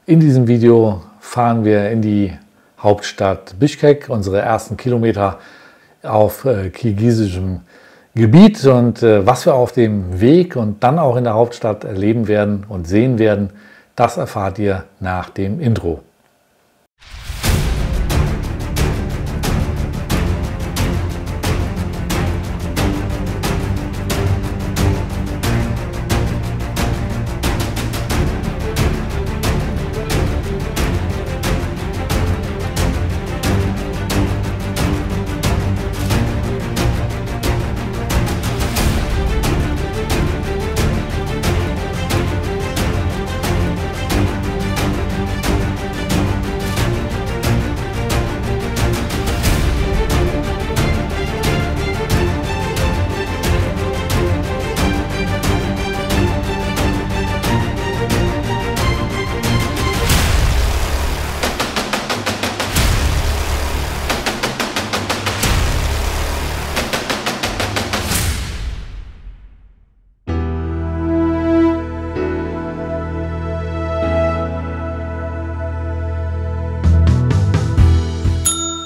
In diesem Video fahren wir in die Hauptstadt Bischkek, unsere ersten Kilometer auf kirgisischem Gebiet, und was wir auf dem Weg und dann auch in der Hauptstadt erleben werden und sehen werden, das erfahrt ihr nach dem Intro.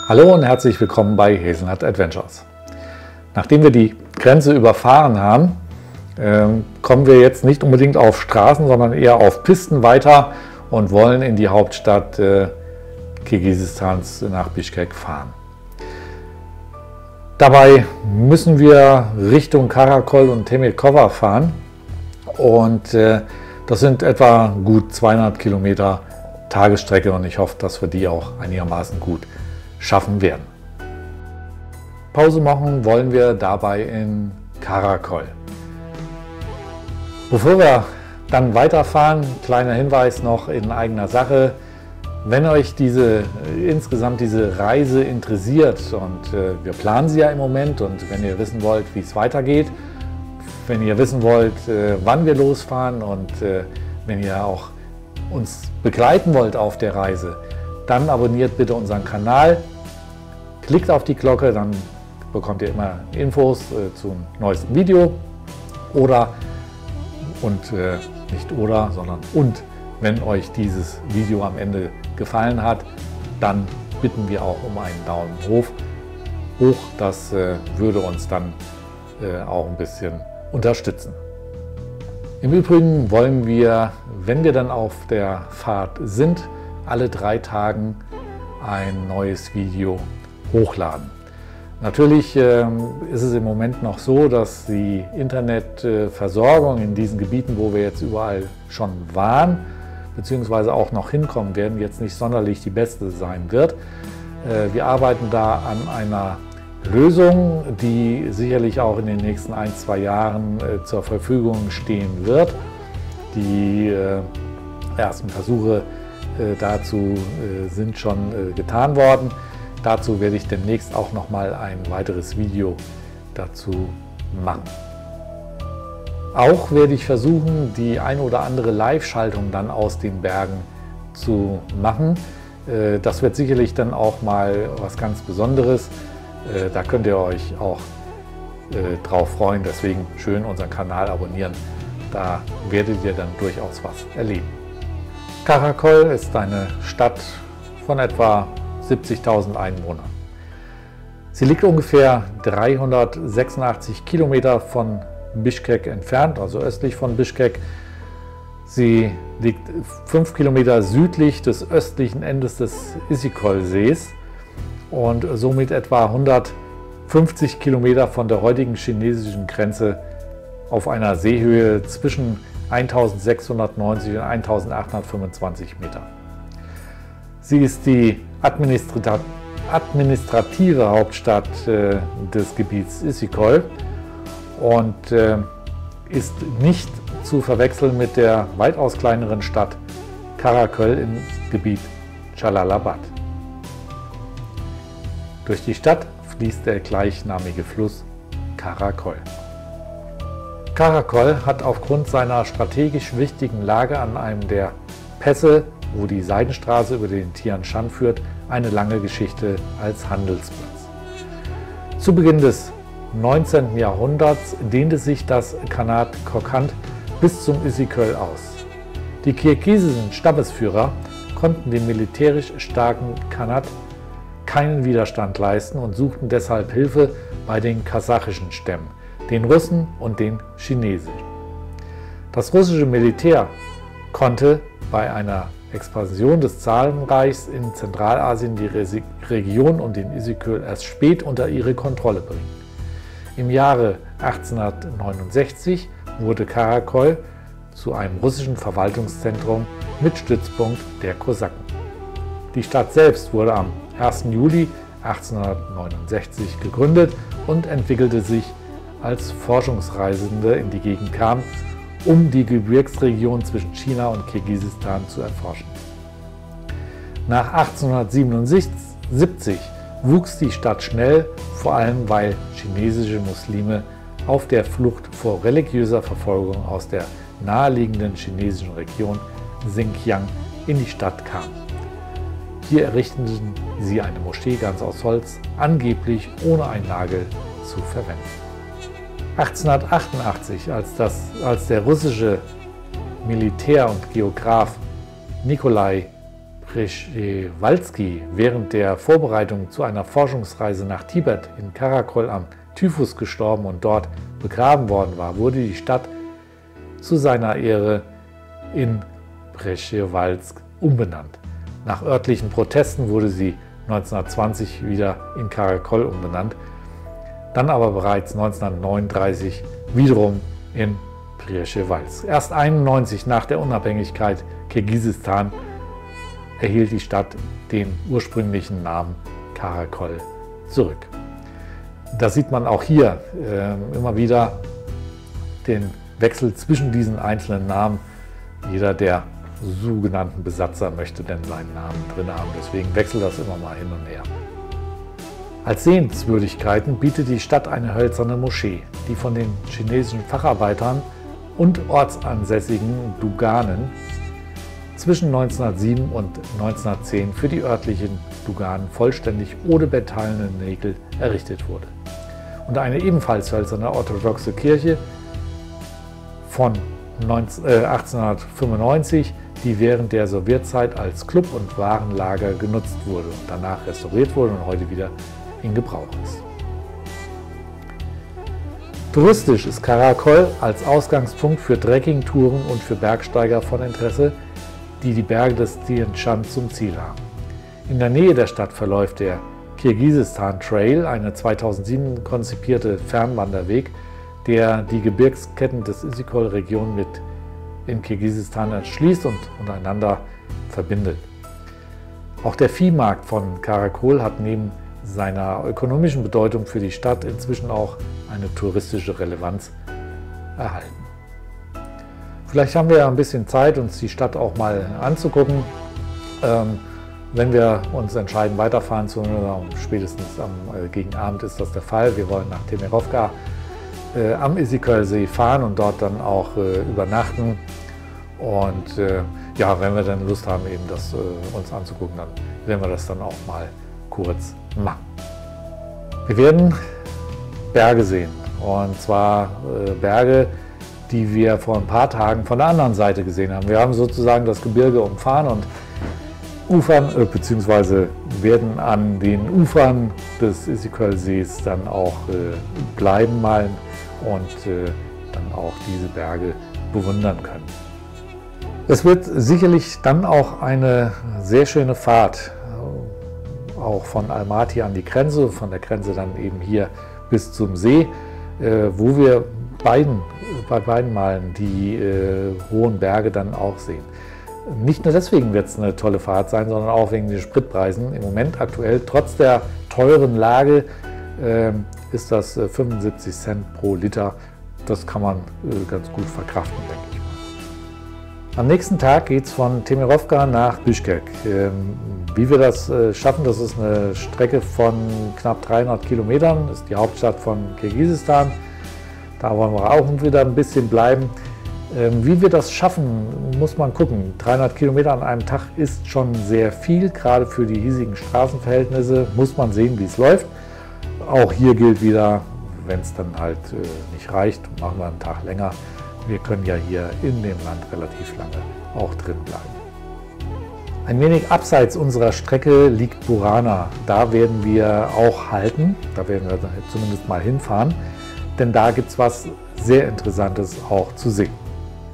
Hallo und herzlich willkommen bei Hazelnut Adventures. Nachdem wir die Grenze überfahren haben, kommen wir jetzt nicht unbedingt auf Straßen, sondern eher auf Pisten weiter und wollen in die Hauptstadt Kirgisistans nach Bischkek fahren. Dabei müssen wir Richtung Karakol und Temirkova fahren, und das sind etwa gut 200 Kilometer Tagesstrecke, und ich hoffe, dass wir die auch einigermaßen gut schaffen werden. Pause machen wollen wir dabei in Karakol. Bevor wir dann weiterfahren, kleiner Hinweis noch in eigener Sache: Wenn euch insgesamt diese Reise interessiert, und wir planen sie ja im Moment, und wenn ihr wissen wollt, wie es weitergeht, wenn ihr wissen wollt, wann wir losfahren, und wenn ihr auch uns begleiten wollt auf der Reise, dann abonniert bitte unseren Kanal, klickt auf die Glocke, dann bekommt ihr immer Infos zum neuesten Video. Und wenn euch dieses Video am Ende gefallen hat, dann bitten wir auch um einen Daumen hoch. Das würde uns dann auch ein bisschen unterstützen. Im Übrigen wollen wir, wenn wir dann auf der Fahrt sind, alle 3 Tage ein neues Video hochladen. Natürlich ist es im Moment noch so, dass die Internetversorgung in diesen Gebieten, wo wir jetzt überall schon waren, beziehungsweise auch noch hinkommen werden, jetzt nicht sonderlich die beste sein wird. Wir arbeiten da an einer Lösung, die sicherlich auch in den nächsten 1-2 Jahren zur Verfügung stehen wird. Die ersten Versuche dazu sind schon getan worden. Dazu werde ich demnächst auch noch mal ein weiteres Video dazu machen. Auch werde ich versuchen, die ein oder andere Live-Schaltung dann aus den Bergen zu machen. Das wird sicherlich dann auch mal was ganz Besonderes. Da könnt ihr euch auch drauf freuen. Deswegen schön unseren Kanal abonnieren. Da werdet ihr dann durchaus was erleben. Karakol ist eine Stadt von etwa 70.000 Einwohnern. Sie liegt ungefähr 386 Kilometer von Bischkek entfernt, also östlich von Bischkek. Sie liegt 5 Kilometer südlich des östlichen Endes des Issyk-Kol-Sees und somit etwa 150 Kilometer von der heutigen chinesischen Grenze auf einer Seehöhe zwischen 1690 und 1825 Meter. Sie ist die administrative Hauptstadt des Gebiets Issyk-Kol und ist nicht zu verwechseln mit der weitaus kleineren Stadt Karakol im Gebiet Jalalabad. Durch die Stadt fließt der gleichnamige Fluss Karakol. Karakol hat aufgrund seiner strategisch wichtigen Lage an einem der Pässe, wo die Seidenstraße über den Tian Shan führt, eine lange Geschichte als Handelsplatz. Zu Beginn des 19. Jahrhunderts dehnte sich das Khanat Kokand bis zum Issyk-Kol aus. Die kirgisischen Stammesführer konnten dem militärisch starken Khanat keinen Widerstand leisten und suchten deshalb Hilfe bei den kasachischen Stämmen, den Russen und den Chinesen. Das russische Militär konnte bei einer Expansion des Zarenreichs in Zentralasien die Region und den Issyk-Kul erst spät unter ihre Kontrolle bringen. Im Jahre 1869 wurde Karakol zu einem russischen Verwaltungszentrum mit Stützpunkt der Kosaken. Die Stadt selbst wurde am 1. Juli 1869 gegründet und entwickelte sich, als Forschungsreisende in die Gegend kamen, um die Gebirgsregion zwischen China und Kirgisistan zu erforschen. Nach 1877 wuchs die Stadt schnell, vor allem weil chinesische Muslime auf der Flucht vor religiöser Verfolgung aus der naheliegenden chinesischen Region Xinjiang in die Stadt kamen. Hier errichteten sie eine Moschee ganz aus Holz, angeblich ohne einen Nagel zu verwenden. 1888, als der russische Militär und Geograph Nikolai Przewalski während der Vorbereitung zu einer Forschungsreise nach Tibet in Karakol am Typhus gestorben und dort begraben worden war, wurde die Stadt zu seiner Ehre in Przewalsk umbenannt. Nach örtlichen Protesten wurde sie 1920 wieder in Karakol umbenannt, dann aber bereits 1939 wiederum in Przewalsk. Erst 1991 nach der Unabhängigkeit Kirgisistan erhielt die Stadt den ursprünglichen Namen Karakol zurück. Das sieht man auch hier immer wieder, den Wechsel zwischen diesen einzelnen Namen. Jeder der sogenannten Besatzer möchte denn seinen Namen drin haben, deswegen wechselt das immer mal hin und her. Als Sehenswürdigkeiten bietet die Stadt eine hölzerne Moschee, die von den chinesischen Facharbeitern und ortsansässigen Duganen zwischen 1907 und 1910 für die örtlichen Duganen vollständig ohne metallene Nägel errichtet wurde. Und eine ebenfalls hölzerne orthodoxe Kirche von 1895, die während der Sowjetzeit als Club- und Warenlager genutzt wurde und danach restauriert wurde und heute wieder in Gebrauch ist. Touristisch ist Karakol als Ausgangspunkt für Trekkingtouren und für Bergsteiger von Interesse, die die Berge des Tien Shan zum Ziel haben. In der Nähe der Stadt verläuft der Kirgisistan Trail, eine 2007 konzipierte Fernwanderweg, der die Gebirgsketten des Issyk-Kul-Region mit in Kirgisistan erschließt und untereinander verbindet. Auch der Viehmarkt von Karakol hat neben seiner ökonomischen Bedeutung für die Stadt inzwischen auch eine touristische Relevanz erhalten. Vielleicht haben wir ja ein bisschen Zeit, uns die Stadt auch mal anzugucken. Wenn wir uns entscheiden, weiterfahren zu, spätestens gegen Abend ist das der Fall. Wir wollen nach Temerovka am Issyk-Kul-See fahren und dort dann auch übernachten. Und ja, wenn wir dann Lust haben, eben das uns anzugucken, dann werden wir das dann auch mal kurz machen. Wir werden Berge sehen, und zwar Berge, die wir vor ein paar Tagen von der anderen Seite gesehen haben. Wir haben sozusagen das Gebirge umfahren und ufern, beziehungsweise werden an den Ufern des Issyk-Kul-Sees dann auch bleiben mal und dann auch diese Berge bewundern können. Es wird sicherlich dann auch eine sehr schöne Fahrt, auch von Almaty an die Grenze, von der Grenze dann eben hier bis zum See, wo wir bei beiden Malen die hohen Berge dann auch sehen. Nicht nur deswegen wird es eine tolle Fahrt sein, sondern auch wegen den Spritpreisen. Im Moment aktuell, trotz der teuren Lage, ist das 75 Cent pro Liter. Das kann man ganz gut verkraften, denke ich mal. Am nächsten Tag geht es von Temerovka nach Bischkek. Wie wir das schaffen, das ist eine Strecke von knapp 300 Kilometern, das ist die Hauptstadt von Kirgisistan. Da wollen wir auch wieder ein bisschen bleiben. Wie wir das schaffen, muss man gucken. 300 Kilometer an einem Tag ist schon sehr viel, gerade für die hiesigen Straßenverhältnisse. Muss man sehen, wie es läuft. Auch hier gilt wieder, wenn es dann halt nicht reicht, machen wir einen Tag länger. Wir können ja hier in dem Land relativ lange auch drin bleiben. Ein wenig abseits unserer Strecke liegt Burana. Da werden wir auch halten, da werden wir zumindest mal hinfahren, denn da gibt es was sehr Interessantes auch zu sehen.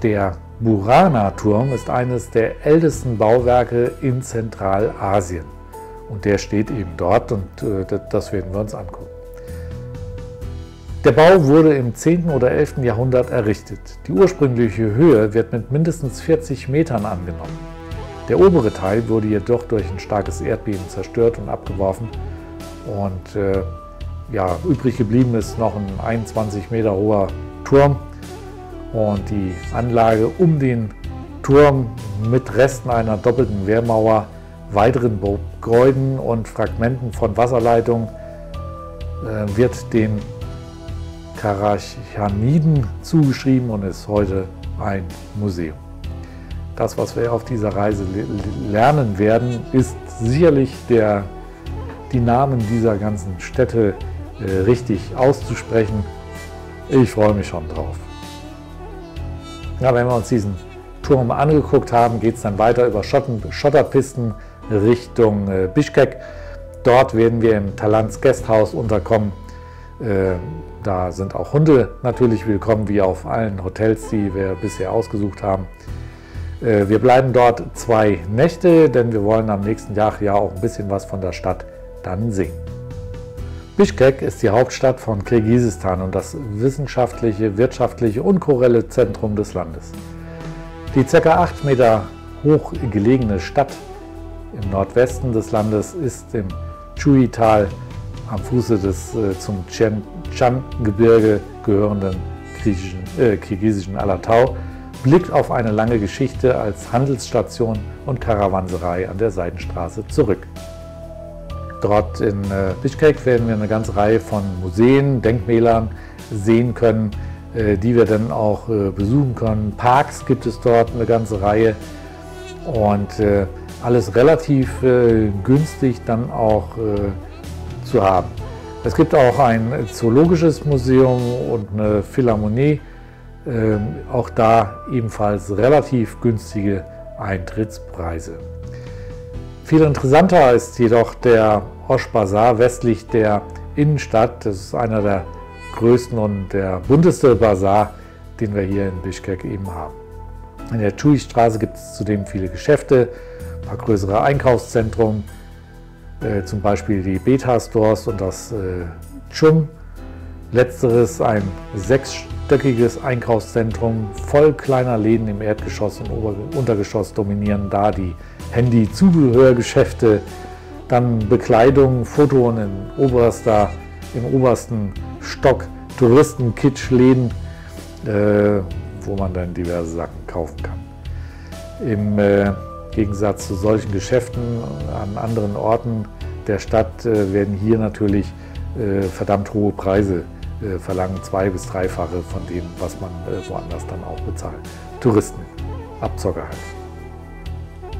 Der Burana-Turm ist eines der ältesten Bauwerke in Zentralasien und der steht eben dort und das werden wir uns angucken. Der Bau wurde im 10. oder 11. Jahrhundert errichtet. Die ursprüngliche Höhe wird mit mindestens 40 Metern angenommen. Der obere Teil wurde jedoch durch ein starkes Erdbeben zerstört und abgeworfen und übrig geblieben ist noch ein 21 Meter hoher Turm und die Anlage um den Turm mit Resten einer doppelten Wehrmauer, weiteren Gebäuden und Fragmenten von Wasserleitungen wird den Karachaniden zugeschrieben und ist heute ein Museum. Das, was wir auf dieser Reise lernen werden, ist sicherlich die Namen dieser ganzen Städte richtig auszusprechen. Ich freue mich schon drauf. Ja, wenn wir uns diesen Turm angeguckt haben, geht es dann weiter über Schotterpisten Richtung Bischkek. Dort werden wir im Talans Gasthaus unterkommen. Da sind auch Hunde natürlich willkommen, wie auf allen Hotels, die wir bisher ausgesucht haben. Wir bleiben dort 2 Nächte, denn wir wollen am nächsten Tag ja auch ein bisschen was von der Stadt dann sehen. Bischkek ist die Hauptstadt von Kirgisistan und das wissenschaftliche, wirtschaftliche und kulturelle Zentrum des Landes. Die ca. 8 Meter hoch gelegene Stadt im Nordwesten des Landes ist im Chui-Tal am Fuße des zum Tian-Shan-Gebirge gehörenden kirgisischen Alatau, blickt auf eine lange Geschichte als Handelsstation und Karawanserei an der Seidenstraße zurück. Dort in Bischkek werden wir eine ganze Reihe von Museen, Denkmälern sehen können, die wir dann auch besuchen können. Parks gibt es dort eine ganze Reihe und alles relativ günstig dann auch zu haben. Es gibt auch ein zoologisches Museum und eine Philharmonie, auch da ebenfalls relativ günstige Eintrittspreise. Viel interessanter ist jedoch der Osh Bazar westlich der Innenstadt. Das ist einer der größten und der bunteste Bazar, den wir hier in Bischkek eben haben. In der Chui-Straße gibt es zudem viele Geschäfte, ein paar größere Einkaufszentren, zum Beispiel die Beta-Stores und das Chum. Letzteres ein 6-stöckiges Einkaufszentrum voll kleiner Läden im Erdgeschoss und Untergeschoss dominieren da die Handy-Zubehörgeschäfte, dann Bekleidung, Foto und im obersten Stock Touristen-Kitsch-Läden, wo man dann diverse Sachen kaufen kann. Im Gegensatz zu solchen Geschäften an anderen Orten der Stadt werden hier natürlich verdammt hohe Preise verlangen, 2- bis 3-fache von dem, was man woanders dann auch bezahlt. Touristen, Abzocker halt.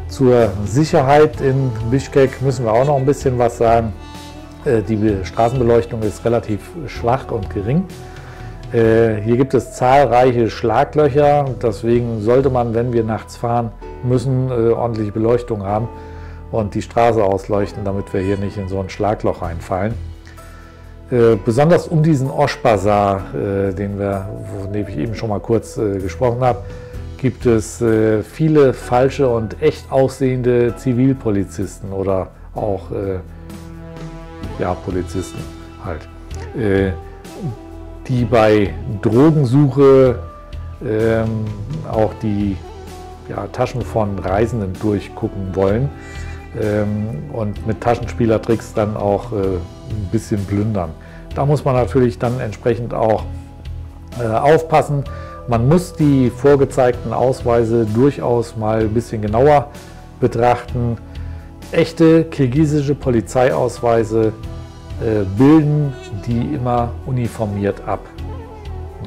Zur Sicherheit in Bischkek müssen wir auch noch ein bisschen was sagen. Die Straßenbeleuchtung ist relativ schwach und gering. Hier gibt es zahlreiche Schlaglöcher, deswegen sollte man, wenn wir nachts fahren müssen, ordentliche Beleuchtung haben und die Straße ausleuchten, damit wir hier nicht in so ein Schlagloch reinfallen. Besonders um diesen Osh Bazar, von dem ich eben schon mal kurz gesprochen habe, gibt es viele falsche und echt aussehende Zivilpolizisten oder auch Polizisten halt, die bei Drogensuche auch die Taschen von Reisenden durchgucken wollen und mit Taschenspielertricks dann auch ein bisschen plündern. Da muss man natürlich dann entsprechend auch aufpassen. Man muss die vorgezeigten Ausweise durchaus mal ein bisschen genauer betrachten. Echte kirgisische Polizeiausweise bilden die immer uniformiert ab.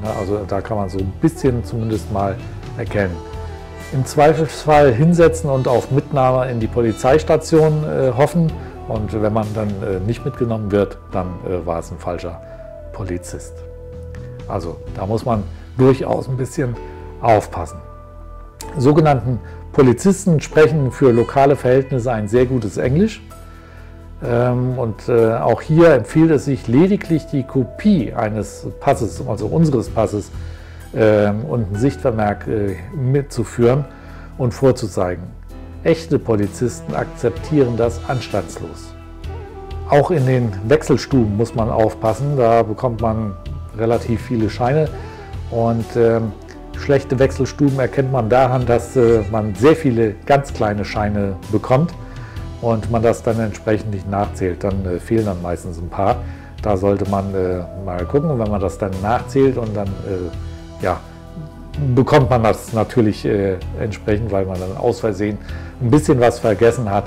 Ja, also da kann man so ein bisschen zumindest mal erkennen. Im Zweifelsfall hinsetzen und auf Mitnahme in die Polizeistation hoffen. Und wenn man dann nicht mitgenommen wird, dann war es ein falscher Polizist. Also da muss man durchaus ein bisschen aufpassen. Sogenannten Polizisten sprechen für lokale Verhältnisse ein sehr gutes Englisch. Auch hier empfiehlt es sich lediglich die Kopie eines Passes, also unseres Passes, und ein Sichtvermerk mitzuführen und vorzuzeigen. Echte Polizisten akzeptieren das anstandslos. Auch in den Wechselstuben muss man aufpassen, da bekommt man relativ viele Scheine und schlechte Wechselstuben erkennt man daran, dass man sehr viele ganz kleine Scheine bekommt und man das dann entsprechend nicht nachzählt. Dann fehlen dann meistens ein paar. Da sollte man mal gucken, und wenn man das dann nachzählt und dann ja, bekommt man das natürlich entsprechend, weil man dann aus Versehen ein bisschen was vergessen hat.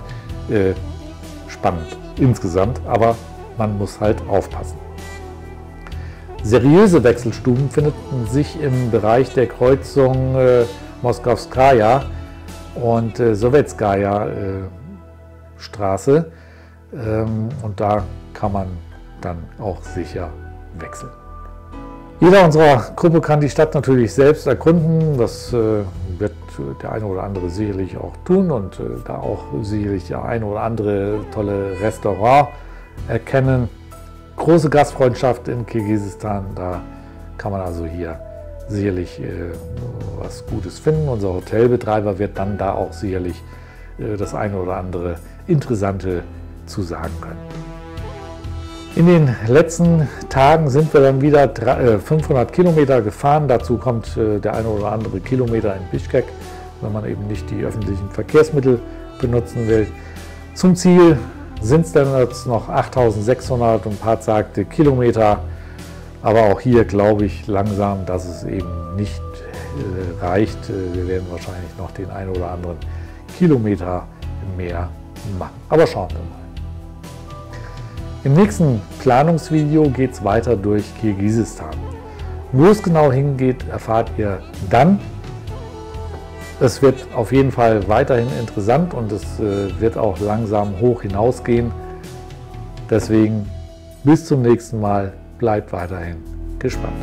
Spannend insgesamt, aber man muss halt aufpassen. Seriöse Wechselstuben finden sich im Bereich der Kreuzung Moskowskaja und Sowetskaja Straße und da kann man dann auch sicher wechseln. Jeder unserer Gruppe kann die Stadt natürlich selbst erkunden, das wird der eine oder andere sicherlich auch tun und da auch sicherlich der eine oder andere tolle Restaurant erkennen. Große Gastfreundschaft in Kirgisistan, da kann man also hier sicherlich was Gutes finden. Unser Hotelbetreiber wird dann da auch sicherlich das eine oder andere Interessante zu sagen können. In den letzten Tagen sind wir dann wieder 500 Kilometer gefahren. Dazu kommt der eine oder andere Kilometer in Bischkek, wenn man eben nicht die öffentlichen Verkehrsmittel benutzen will. Zum Ziel sind es dann jetzt noch 8.600 und ein paar zagte Kilometer. Aber auch hier glaube ich langsam, dass es eben nicht reicht. Wir werden wahrscheinlich noch den einen oder anderen Kilometer mehr machen. Aber schauen wir mal. Im nächsten Planungsvideo geht es weiter durch Kirgisistan. Wo es genau hingeht, erfahrt ihr dann. Es wird auf jeden Fall weiterhin interessant und es wird auch langsam hoch hinausgehen. Deswegen bis zum nächsten Mal, bleibt weiterhin gespannt.